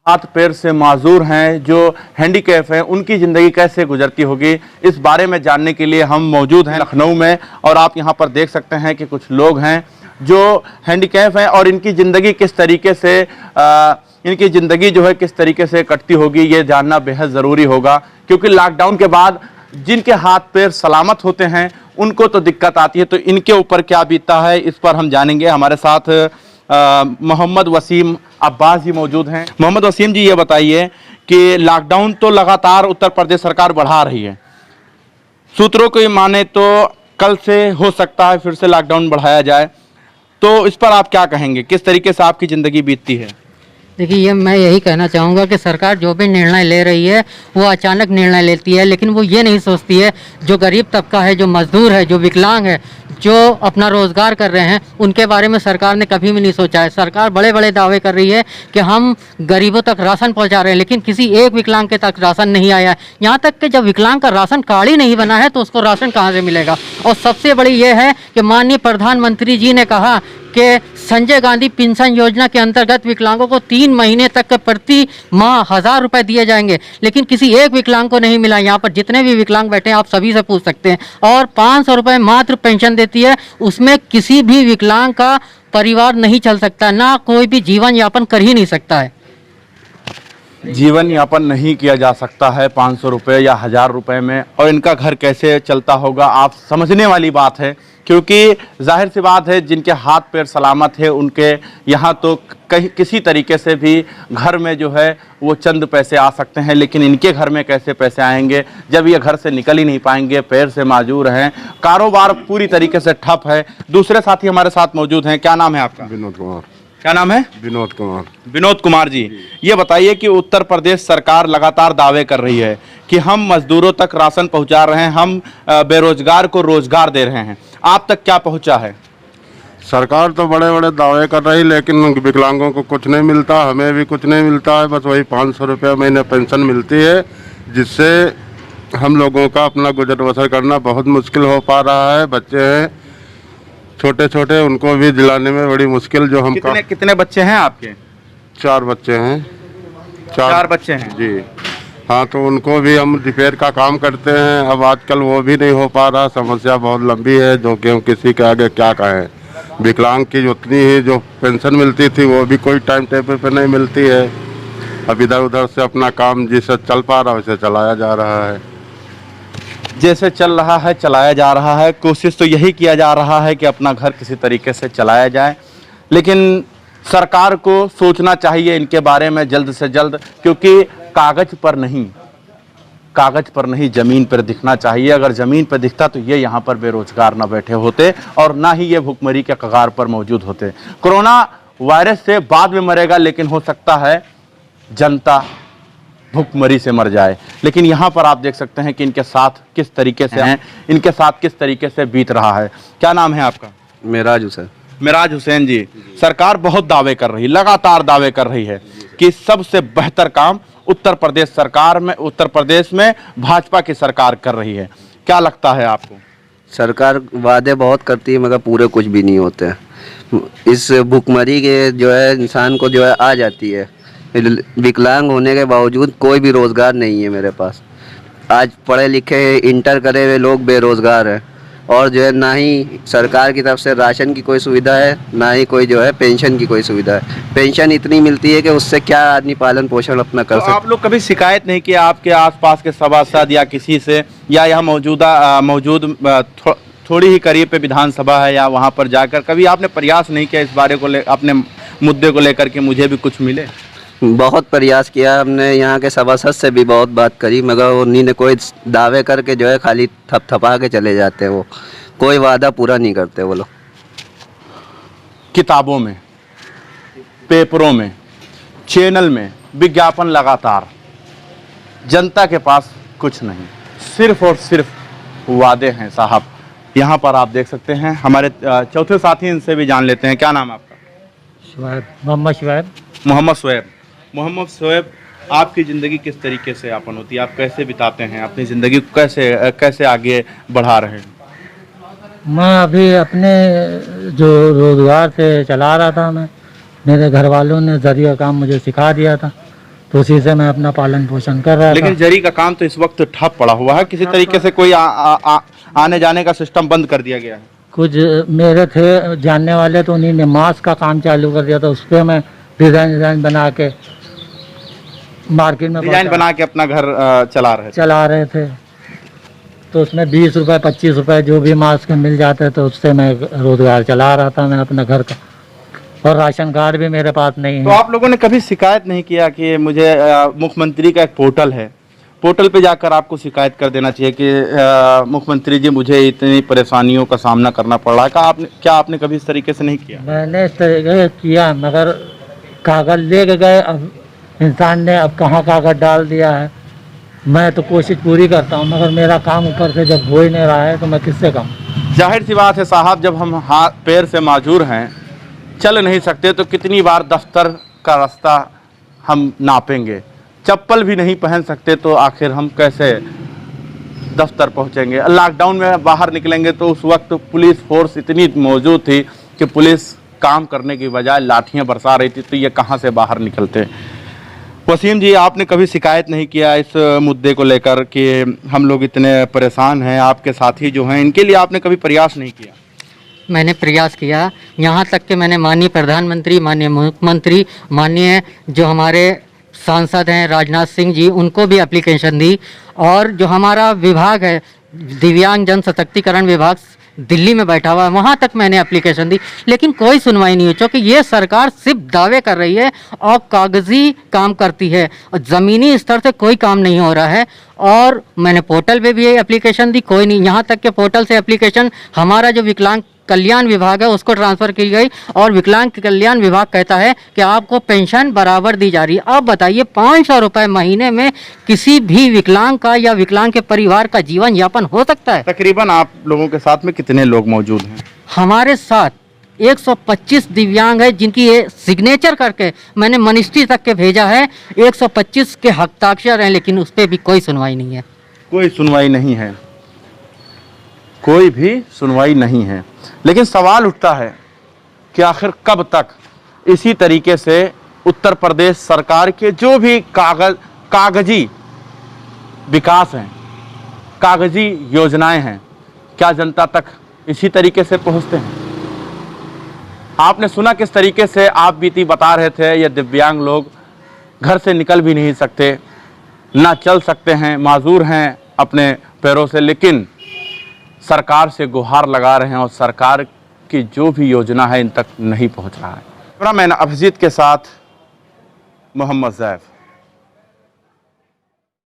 हाथ पैर से माजूर हैं, जो हैंडीकैप हैं, उनकी ज़िंदगी कैसे गुजरती होगी, इस बारे में जानने के लिए हम मौजूद हैं लखनऊ में। और आप यहाँ पर देख सकते हैं कि कुछ लोग हैं जो हैंडीकैप हैं और इनकी ज़िंदगी किस तरीके से इनकी ज़िंदगी जो है किस तरीके से कटती होगी, ये जानना बेहद ज़रूरी होगा। क्योंकि लॉकडाउन के बाद जिनके हाथ पैर सलामत होते हैं उनको तो दिक्कत आती है, तो इनके ऊपर क्या बीतता है इस पर हम जानेंगे। हमारे साथ मोहम्मद वसीम अब्बास जी मौजूद हैं। मोहम्मद वसीम जी, ये बताइए कि लॉकडाउन तो लगातार उत्तर प्रदेश सरकार बढ़ा रही है, सूत्रों को माने तो कल से हो सकता है फिर से लॉकडाउन बढ़ाया जाए, तो इस पर आप क्या कहेंगे, किस तरीके से आपकी ज़िंदगी बीतती है? देखिए, ये मैं यही कहना चाहूँगा कि सरकार जो भी निर्णय ले रही है वो अचानक निर्णय लेती है, लेकिन वो ये नहीं सोचती है जो गरीब तबका है, जो मजदूर है, जो विकलांग है, जो अपना रोज़गार कर रहे हैं, उनके बारे में सरकार ने कभी भी नहीं सोचा है। सरकार बड़े बड़े दावे कर रही है कि हम गरीबों तक राशन पहुंचा रहे हैं, लेकिन किसी एक विकलांग के तक राशन नहीं आया है। यहाँ तक कि जब विकलांग का राशन कार्ड ही नहीं बना है तो उसको राशन कहाँ से मिलेगा। और सबसे बड़ी ये है कि माननीय प्रधानमंत्री जी ने कहा कि संजय गांधी पेंशन योजना के अंतर्गत विकलांगों को 3 महीने तक प्रति माह 1000 रुपये दिए जाएंगे, लेकिन किसी एक विकलांग को नहीं मिला। यहाँ पर जितने भी विकलांग बैठे हैं आप सभी से पूछ सकते हैं। और 500 रुपये मात्र पेंशन देती है, उसमें किसी भी विकलांग का परिवार नहीं चल सकता, ना कोई भी जीवन यापन कर ही नहीं सकता है। जीवन यापन नहीं किया जा सकता है 500 रुपये या 1000 रुपये में, और इनका घर कैसे चलता होगा आप समझने वाली बात है। क्योंकि जाहिर सी बात है जिनके हाथ पैर सलामत है उनके यहाँ तो कहीं किसी तरीके से भी घर में जो है वो चंद पैसे आ सकते हैं, लेकिन इनके घर में कैसे पैसे आएंगे जब ये घर से निकल ही नहीं पाएंगे, पैर से माजूर हैं, कारोबार पूरी तरीके से ठप है। दूसरे साथी हमारे साथ मौजूद हैं। क्या नाम है आपका? विनोद कुमार। क्या नाम है? विनोद कुमार। विनोद कुमार जी, ये बताइए कि उत्तर प्रदेश सरकार लगातार दावे कर रही है कि हम मजदूरों तक राशन पहुंचा रहे हैं, हम बेरोजगार को रोजगार दे रहे हैं, आप तक क्या पहुंचा है? सरकार तो बड़े बड़े दावे कर रही, लेकिन विकलांगों को कुछ नहीं मिलता, हमें भी कुछ नहीं मिलता है। बस वही 500 रुपये महीने पेंशन मिलती है, जिससे हम लोगों का अपना गुजर बसर करना बहुत मुश्किल हो पा रहा है। बच्चे हैं छोटे छोटे, उनको भी दिलाने में बड़ी मुश्किल। जो हम कितने बच्चे हैं आपके? 4 बच्चे हैं। 4 बच्चे हैं जी हाँ, तो उनको भी हम रिपेयर का काम करते हैं। अब आजकल वो भी नहीं हो पा रहा, समस्या बहुत लंबी है, जो कि हम किसी के आगे क्या कहें। विकलांग की उतनी ही जो पेंशन मिलती थी वो भी कोई टाइम टेबल पे नहीं मिलती है। अब इधर उधर से अपना काम जिससे चल पा रहा है वैसे चलाया जा रहा है। जैसे चल रहा है चलाया जा रहा है, कोशिश तो यही किया जा रहा है कि अपना घर किसी तरीके से चलाया जाए, लेकिन सरकार को सोचना चाहिए इनके बारे में जल्द से जल्द, क्योंकि कागज पर नहीं ज़मीन पर दिखना चाहिए। अगर ज़मीन पर दिखता तो ये यहाँ पर बेरोजगार ना बैठे होते और ना ही ये भुखमरी के कगार पर मौजूद होते। कोरोना वायरस से बाद में मरेगा, लेकिन हो सकता है जनता भुखमरी से मर जाए। लेकिन यहाँ पर आप देख सकते हैं कि इनके साथ किस तरीके से हैं, इनके साथ किस तरीके से बीत रहा है। क्या नाम है आपका? मेराज हुसैन। मेराज हुसैन जी, सरकार बहुत दावे कर रही, लगातार दावे कर रही है कि सबसे बेहतर काम उत्तर प्रदेश में भाजपा की सरकार कर रही है। क्या लगता है आपको? सरकार वादे बहुत करती है मगर पूरे कुछ भी नहीं होते हैं। इस भुखमरी के जो है इंसान को जो है आ जाती है। विकलांग होने के बावजूद कोई भी रोज़गार नहीं है मेरे पास। आज पढ़े लिखे इंटर करे हुए लोग बेरोज़गार हैं, और जो है ना ही सरकार की तरफ से राशन की कोई सुविधा है, ना ही कोई जो है पेंशन की कोई सुविधा है। पेंशन इतनी मिलती है कि उससे क्या आदमी पालन पोषण अपना कर सकता है। आप लोग कभी शिकायत नहीं किया आपके आसपास के सभासद या किसी से, या यहाँ मौजूद थोड़ी ही करीब पे विधानसभा है या वहाँ पर जाकर कभी आपने प्रयास नहीं किया इस बारे को अपने मुद्दे को लेकर के मुझे भी कुछ मिले? बहुत प्रयास किया हमने, यहाँ के सभासद से भी बहुत बात करी, मगर उन्हीं ने कोई दावे करके जो है खाली थपथपा के चले जाते हैं। वो कोई वादा पूरा नहीं करते वो लोग। किताबों में, पेपरों में, चैनल में विज्ञापन लगातार, जनता के पास कुछ नहीं, सिर्फ और सिर्फ वादे हैं साहब। यहाँ पर आप देख सकते हैं हमारे चौथे साथी, इनसे भी जान लेते हैं। क्या नाम है आपका? शुएब, मोहम्मद शुएब। मोहम्मद शुएब, आपकी ज़िंदगी किस तरीके से यापन होती है, आप कैसे बिताते हैं अपनी ज़िंदगी को, कैसे आगे बढ़ा रहे हैं? मैं अभी अपने जो रोज़गार से चला रहा था, मेरे घर वालों ने ज़रिया काम मुझे सिखा दिया था, तो उसी से मैं अपना पालन पोषण कर रहा लेकिन था। जरी का काम तो इस वक्त ठप पड़ा हुआ है, किसी तरीके से कोई आने जाने का सिस्टम बंद कर दिया गया है। कुछ मेरे थे जानने वाले, तो उन्हीं ने मास्क का काम चालू कर दिया था। उस पर मैं डिज़ाइन बना के मार्केट में डिजाइन बना के अपना घर चला रहे थे। तो उसमें 20 रुपए 25 रुपए जो भी मास्क मिल जाते तो उससे मैं रोजगार चला रहा था मैं अपने घर का। और राशन कार्ड भी मेरे पास नहीं तो है। आप लोगों ने कभी शिकायत नहीं किया कि मुझे मुख्यमंत्री का एक पोर्टल है, पोर्टल पे जाकर आपको शिकायत कर देना चाहिए कि मुख्यमंत्री जी मुझे इतनी परेशानियों का सामना करना पड़ रहा है? क्या आपने कभी इस तरीके से नहीं किया? मैंने इस तरीके से किया, मगर कागज लेके गए, अब इंसान ने अब कहाँ कागज डाल दिया है। मैं तो कोशिश पूरी करता हूँ, मगर मेरा काम ऊपर से जब हो ही नहीं रहा है तो मैं किससे कहूँ। जाहिर सी बात है साहब, जब हम हाथ पैर से माजूर हैं, चल नहीं सकते, तो कितनी बार दफ्तर का रास्ता हम नापेंगे। चप्पल भी नहीं पहन सकते तो आखिर हम कैसे दफ्तर पहुंचेंगे? लॉकडाउन में बाहर निकलेंगे तो उस वक्त पुलिस फोर्स इतनी मौजूद थी कि पुलिस काम करने की बजाय लाठियां बरसा रही थी, तो ये कहां से बाहर निकलते? वसीम जी, आपने कभी शिकायत नहीं किया इस मुद्दे को लेकर कि हम लोग इतने परेशान हैं, आपके साथी जो हैं, इनके लिए आपने कभी प्रयास नहीं किया? मैंने प्रयास किया, यहाँ तक कि मैंने माननीय प्रधानमंत्री, माननीय मुख्यमंत्री, माननीय जो हमारे सांसद हैं राजनाथ सिंह जी, उनको भी एप्लीकेशन दी। और जो हमारा विभाग है दिव्यांग जन सशक्तिकरण विभाग दिल्ली में बैठा हुआ है, वहाँ तक मैंने एप्लीकेशन दी, लेकिन कोई सुनवाई नहीं हुई। क्योंकि ये सरकार सिर्फ दावे कर रही है और कागजी काम करती है, और ज़मीनी स्तर से कोई काम नहीं हो रहा है। और मैंने पोर्टल पे भी एप्लीकेशन दी, कोई नहीं। यहाँ तक के पोर्टल से एप्लीकेशन हमारा जो विकलांग कल्याण विभाग है उसको ट्रांसफ़र की गई, और विकलांग कल्याण विभाग कहता है कि आपको पेंशन बराबर दी जा रही है। अब बताइए 500 रुपये महीने में किसी भी विकलांग का या विकलांग के परिवार का जीवन यापन हो सकता है? तकरीबन आप लोगों के साथ में कितने लोग मौजूद हैं? हमारे साथ 125 दिव्यांग है, जिनकी ये सिग्नेचर करके मैंने मिनिस्ट्री तक के भेजा है। 125 के हस्ताक्षर हैं, लेकिन उस पर भी कोई सुनवाई नहीं है। कोई सुनवाई नहीं है, कोई भी सुनवाई नहीं है। लेकिन सवाल उठता है कि आखिर कब तक इसी तरीके से उत्तर प्रदेश सरकार के जो भी कागजी विकास हैं, कागजी योजनाएं हैं, क्या जनता तक इसी तरीके से पहुंचते हैं? आपने सुना किस तरीके से आप बीती बता रहे थे, ये दिव्यांग लोग घर से निकल भी नहीं सकते, ना चल सकते हैं, माजूर हैं अपने पैरों से, लेकिन सरकार से गुहार लगा रहे हैं और सरकार की जो भी योजना है इन तक नहीं पहुंच रहा है। कैमरामैन अभिजीत के साथ मोहम्मद ज़ैफ।